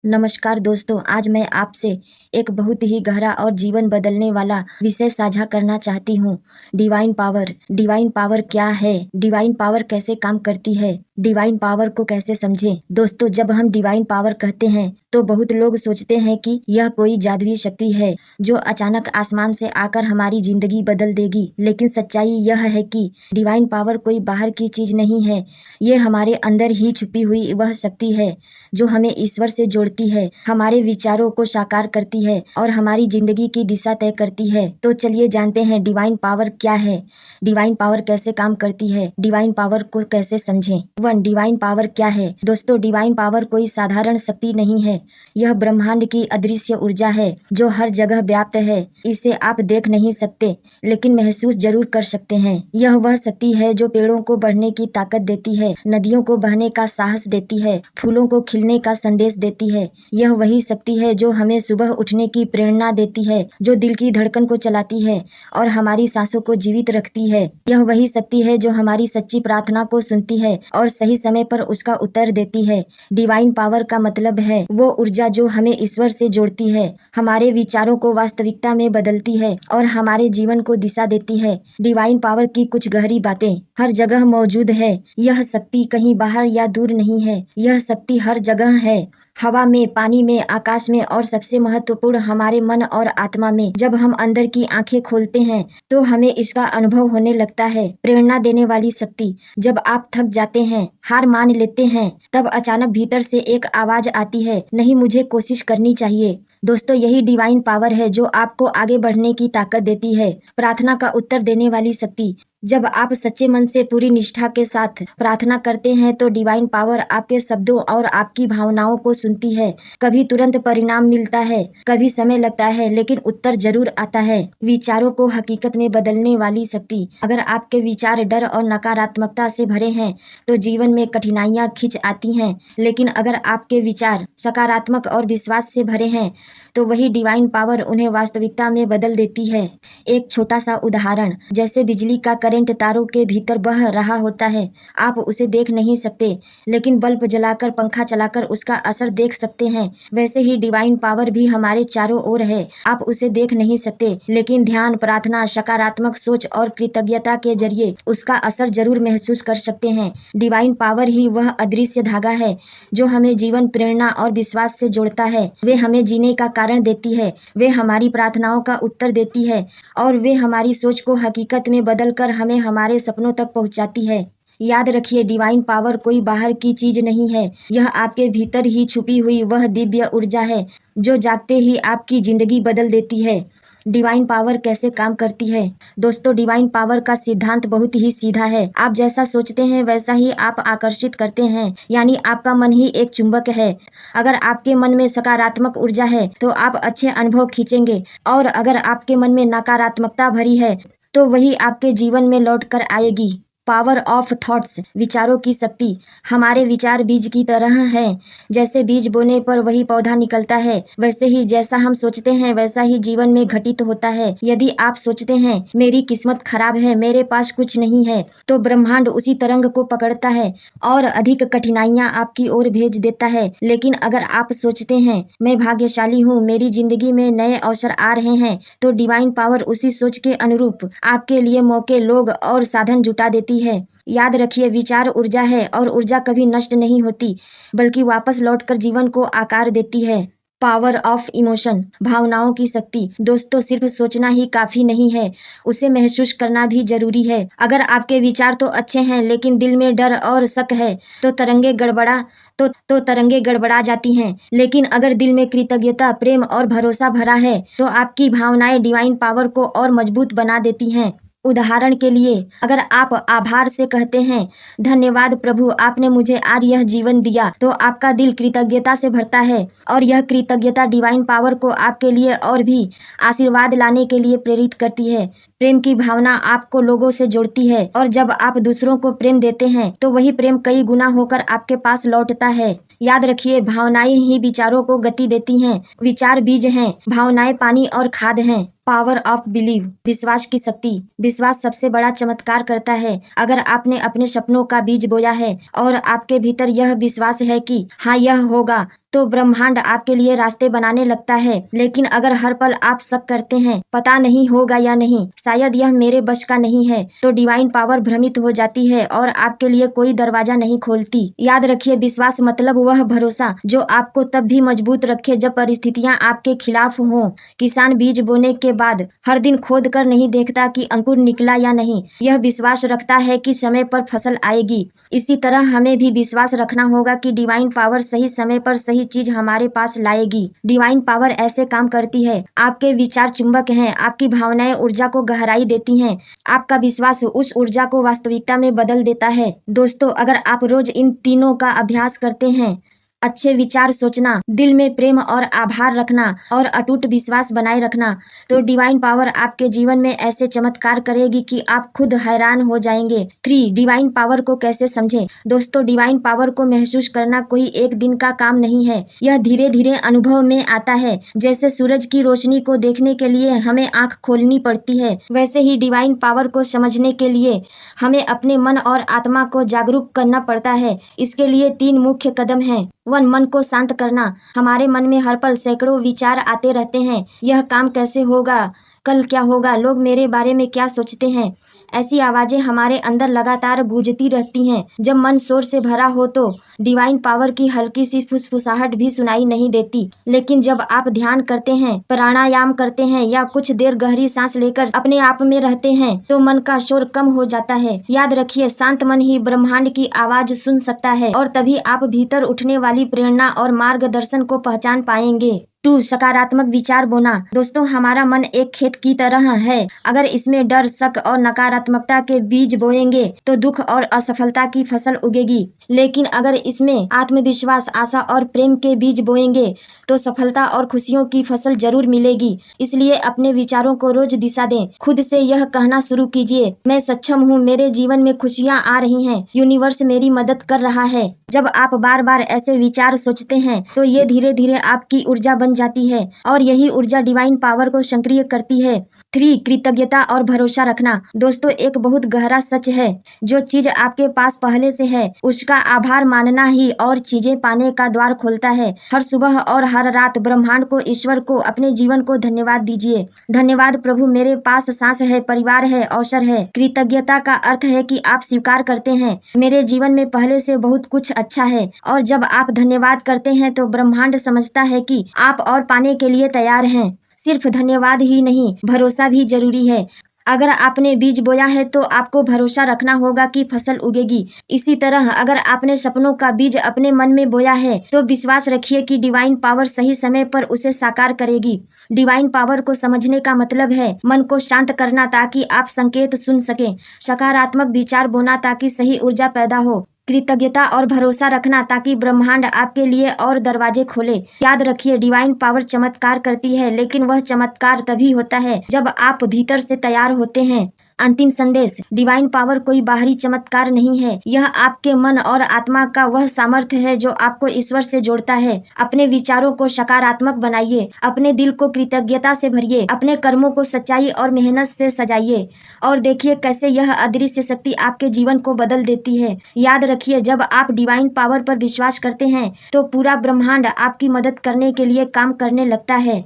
नमस्कार दोस्तों, आज मैं आपसे एक बहुत ही गहरा और जीवन बदलने वाला विषय साझा करना चाहती हूँ। Divine power. डिवाइन पावर क्या है? डिवाइन पावर कैसे काम करती है? डिवाइन पावर को कैसे समझें? दोस्तों, जब हम डिवाइन पावर कहते हैं तो बहुत लोग सोचते हैं कि यह कोई जादुई शक्ति है जो अचानक आसमान से आकर हमारी जिंदगी बदल देगी। लेकिन सच्चाई यह है कि डिवाइन पावर कोई बाहर की चीज नहीं है। ये हमारे अंदर ही छुपी हुई वह शक्ति है जो हमें ईश्वर से जोड़ती है, हमारे विचारों को साकार करती है और हमारी जिंदगी की दिशा तय करती है। तो चलिए जानते हैं डिवाइन पावर क्या है, डिवाइन पावर कैसे काम करती है, डिवाइन पावर को कैसे समझें। 1. डिवाइन पावर क्या है? दोस्तों, डिवाइन पावर कोई साधारण शक्ति नहीं है। यह ब्रह्मांड की अदृश्य ऊर्जा है जो हर जगह व्याप्त है। इसे आप देख नहीं सकते लेकिन महसूस जरूर कर सकते हैं। यह वह शक्ति है जो पेड़ों को बढ़ने की ताकत देती है, नदियों को बहने का साहस देती है, फूलों को खिलने का संदेश देती है। यह वही शक्ति है जो हमें सुबह उठने की प्रेरणा देती है, जो दिल की धड़कन को चलाती है और हमारी सांसों को जीवित रखती है। यह वही शक्ति है जो हमारी सच्ची प्रार्थना को सुनती है और सही समय पर उसका उत्तर देती है। डिवाइन पावर का मतलब है वो ऊर्जा जो हमें ईश्वर से जोड़ती है, हमारे विचारों को वास्तविकता में बदलती है और हमारे जीवन को दिशा देती है। डिवाइन पावर की कुछ गहरी बातें। हर जगह मौजूद है। यह शक्ति कहीं बाहर या दूर नहीं है। यह शक्ति हर जगह है, हवा में, पानी में, आकाश में और सबसे महत्वपूर्ण हमारे मन और आत्मा में। जब हम अंदर की आंखें खोलते हैं तो हमें इसका अनुभव होने लगता है। प्रेरणा देने वाली शक्ति। जब आप थक जाते हैं, हार मान लेते हैं, तब अचानक भीतर से एक आवाज आती है, नहीं, मुझे कोशिश करनी चाहिए। दोस्तों, यही डिवाइन पावर है जो आपको आगे बढ़ने की ताकत देती है। प्रार्थना का उत्तर देने वाली शक्ति। जब आप सच्चे मन से पूरी निष्ठा के साथ प्रार्थना करते हैं तो डिवाइन पावर आपके शब्दों और आपकी भावनाओं को सुनती है। कभी तुरंत परिणाम मिलता है, कभी समय लगता है, लेकिन उत्तर जरूर आता है। विचारों को हकीकत में बदलने वाली शक्ति। अगर आपके विचार डर और नकारात्मकता से भरे हैं तो जीवन में कठिनाइयां खिंच आती हैं, लेकिन अगर आपके विचार सकारात्मक और विश्वास से भरे हैं तो वही डिवाइन पावर उन्हें वास्तविकता में बदल देती है। एक छोटा सा उदाहरण, जैसे बिजली का करंट तारों के भीतर बह रहा होता है। आप उसे देख नहीं सकते लेकिन बल्ब जलाकर, पंखा चलाकर उसका असर देख सकते हैं। वैसे ही डिवाइन पावर भी हमारे चारों ओर है। आप उसे देख नहीं सकते लेकिन ध्यान, प्रार्थना, सकारात्मक सोच और कृतज्ञता के जरिए उसका असर जरूर महसूस कर सकते हैं। डिवाइन पावर ही वह अदृश्य धागा है जो हमें जीवन, प्रेरणा और विश्वास से जोड़ता है। वे हमें जीने का कारण देती है, वे हमारी प्रार्थनाओं का उत्तर देती है और वे हमारी सोच को हकीकत में बदलकर हमें हमारे सपनों तक पहुंचाती है। याद रखिए, डिवाइन पावर कोई बाहर की चीज नहीं है। यह आपके भीतर ही छुपी हुई वह दिव्य ऊर्जा है जो जागते ही आपकी जिंदगी बदल देती है। डिवाइन पावर कैसे काम करती है? दोस्तों, डिवाइन पावर का सिद्धांत बहुत ही सीधा है। आप जैसा सोचते हैं वैसा ही आप आकर्षित करते हैं, यानी आपका मन ही एक चुंबक है। अगर आपके मन में सकारात्मक ऊर्जा है तो आप अच्छे अनुभव खींचेंगे और अगर आपके मन में नकारात्मकता भरी है तो वही आपके जीवन में लौट कर आएगी। Power of thoughts. विचारों की शक्ति। हमारे विचार बीज की तरह हैं। जैसे बीज बोने पर वही पौधा निकलता है, वैसे ही जैसा हम सोचते हैं वैसा ही जीवन में घटित होता है। यदि आप सोचते हैं मेरी किस्मत खराब है, मेरे पास कुछ नहीं है, तो ब्रह्मांड उसी तरंग को पकड़ता है और अधिक कठिनाइयां आपकी ओर भेज देता है। लेकिन अगर आप सोचते हैं मैं भाग्यशाली हूँ, मेरी जिंदगी में नए अवसर आ रहे हैं, तो डिवाइन पावर उसी सोच के अनुरूप आपके लिए मौके, लोग और साधन जुटा देती है। याद रखिए, विचार ऊर्जा है और ऊर्जा कभी नष्ट नहीं होती बल्कि वापस लौटकर जीवन को आकार देती है। Power of emotion. भावनाओं की शक्ति। दोस्तों, सिर्फ सोचना ही काफी नहीं है, उसे महसूस करना भी जरूरी है। अगर आपके विचार तो अच्छे हैं लेकिन दिल में डर और शक है तो तरंगे गड़बड़ा जाती हैं। लेकिन अगर दिल में कृतज्ञता, प्रेम और भरोसा भरा है तो आपकी भावनाएं डिवाइन पावर को और मजबूत बना देती हैं। उदाहरण के लिए, अगर आप आभार से कहते हैं, धन्यवाद प्रभु, आपने मुझे आज यह जीवन दिया, तो आपका दिल कृतज्ञता से भरता है और यह कृतज्ञता डिवाइन पावर को आपके लिए और भी आशीर्वाद लाने के लिए प्रेरित करती है। प्रेम की भावना आपको लोगों से जोड़ती है और जब आप दूसरों को प्रेम देते हैं तो वही प्रेम कई गुना होकर आपके पास लौटता है। याद रखिए, भावनाएं ही विचारों को गति देती हैं। विचार बीज हैं, भावनाएं पानी और खाद हैं। Power of believe. विश्वास की शक्ति। विश्वास सबसे बड़ा चमत्कार करता है। अगर आपने अपने सपनों का बीज बोया है और आपके भीतर यह विश्वास है कि हाँ, यह होगा, तो ब्रह्मांड आपके लिए रास्ते बनाने लगता है। लेकिन अगर हर पल आप शक करते हैं, पता नहीं होगा या नहीं, शायद यह मेरे बस का नहीं है, तो डिवाइन पावर भ्रमित हो जाती है और आपके लिए कोई दरवाजा नहीं खोलती। याद रखिए, विश्वास मतलब वह भरोसा जो आपको तब भी मजबूत रखे जब परिस्थितियां आपके खिलाफ हों। किसान बीज बोने के बाद हर दिन खोद कर नहीं देखता कि अंकुर निकला या नहीं, यह विश्वास रखता है कि समय पर फसल आएगी। इसी तरह हमें भी विश्वास रखना होगा कि डिवाइन पावर सही समय पर सही चीज हमारे पास लाएगी। डिवाइन पावर ऐसे काम करती है, आपके विचार चुंबक हैं, आपकी भावनाएं ऊर्जा को गहराई देती हैं, आपका विश्वास उस ऊर्जा को वास्तविकता में बदल देता है। दोस्तों, अगर आप रोज इन तीनों का अभ्यास करते हैं, अच्छे विचार सोचना, दिल में प्रेम और आभार रखना और अटूट विश्वास बनाए रखना, तो डिवाइन पावर आपके जीवन में ऐसे चमत्कार करेगी कि आप खुद हैरान हो जाएंगे। 3. डिवाइन पावर को कैसे समझें? दोस्तों, डिवाइन पावर को महसूस करना कोई एक दिन का काम नहीं है। यह धीरे धीरे अनुभव में आता है। जैसे सूरज की रोशनी को देखने के लिए हमें आंख खोलनी पड़ती है, वैसे ही डिवाइन पावर को समझने के लिए हमें अपने मन और आत्मा को जागरूक करना पड़ता है। इसके लिए 3 मुख्य कदम हैं। 1. मन को शांत करना। हमारे मन में हर पल सैकड़ों विचार आते रहते हैं। यह काम कैसे होगा, कल क्या होगा, लोग मेरे बारे में क्या सोचते हैं, ऐसी आवाजें हमारे अंदर लगातार गूंजती रहती हैं। जब मन शोर से भरा हो तो डिवाइन पावर की हल्की सी फुसफुसाहट भी सुनाई नहीं देती। लेकिन जब आप ध्यान करते हैं, प्राणायाम करते हैं या कुछ देर गहरी सांस लेकर अपने आप में रहते हैं, तो मन का शोर कम हो जाता है। याद रखिए, शांत मन ही ब्रह्मांड की आवाज सुन सकता है और तभी आप भीतर उठने वाली प्रेरणा और मार्गदर्शन को पहचान पाएंगे। 2. सकारात्मक विचार बोना। दोस्तों, हमारा मन एक खेत की तरह है। अगर इसमें डर, शक और नकारात्मकता के बीज बोएंगे तो दुख और असफलता की फसल उगेगी। लेकिन अगर इसमें आत्मविश्वास, आशा और प्रेम के बीज बोएंगे तो सफलता और खुशियों की फसल जरूर मिलेगी। इसलिए अपने विचारों को रोज दिशा दें। खुद से यह कहना शुरू कीजिए, मैं सक्षम हूँ, मेरे जीवन में खुशियाँ आ रही हैं, यूनिवर्स मेरी मदद कर रहा है। जब आप बार बार ऐसे विचार सोचते हैं तो ये धीरे धीरे आपकी ऊर्जा बन जाती है और यही ऊर्जा डिवाइन पावर को सक्रिय करती है। 3. कृतज्ञता और भरोसा रखना। दोस्तों, एक बहुत गहरा सच है, जो चीज आपके पास पहले से है उसका आभार मानना ही और चीजें पाने का द्वार खोलता है। हर सुबह और हर रात ब्रह्मांड को, ईश्वर को, अपने जीवन को धन्यवाद दीजिए। धन्यवाद प्रभु, मेरे पास सांस है, परिवार है, अवसर है। कृतज्ञता का अर्थ है कि आप स्वीकार करते हैं, मेरे जीवन में पहले से बहुत कुछ अच्छा है। और जब आप धन्यवाद करते हैं तो ब्रह्मांड समझता है कि आप और पाने के लिए तैयार हैं। सिर्फ धन्यवाद ही नहीं, भरोसा भी जरूरी है। अगर आपने बीज बोया है तो आपको भरोसा रखना होगा कि फसल उगेगी। इसी तरह अगर आपने सपनों का बीज अपने मन में बोया है तो विश्वास रखिए कि डिवाइन पावर सही समय पर उसे साकार करेगी। डिवाइन पावर को समझने का मतलब है मन को शांत करना ताकि आप संकेत सुन सकें, सकारात्मक विचार बोना ताकि सही ऊर्जा पैदा हो, कृतज्ञता और भरोसा रखना ताकि ब्रह्मांड आपके लिए और दरवाजे खोले। याद रखिए, डिवाइन पावर चमत्कार करती है, लेकिन वह चमत्कार तभी होता है जब आप भीतर से तैयार होते हैं। अंतिम संदेश, डिवाइन पावर कोई बाहरी चमत्कार नहीं है, यह आपके मन और आत्मा का वह सामर्थ्य है जो आपको ईश्वर से जोड़ता है। अपने विचारों को सकारात्मक बनाइए, अपने दिल को कृतज्ञता से भरिए, अपने कर्मों को सच्चाई और मेहनत से सजाइए और देखिए कैसे यह अदृश्य शक्ति आपके जीवन को बदल देती है। याद रखिए, जब आप डिवाइन पावर पर विश्वास करते हैं तो पूरा ब्रह्मांड आपकी मदद करने के लिए काम करने लगता है।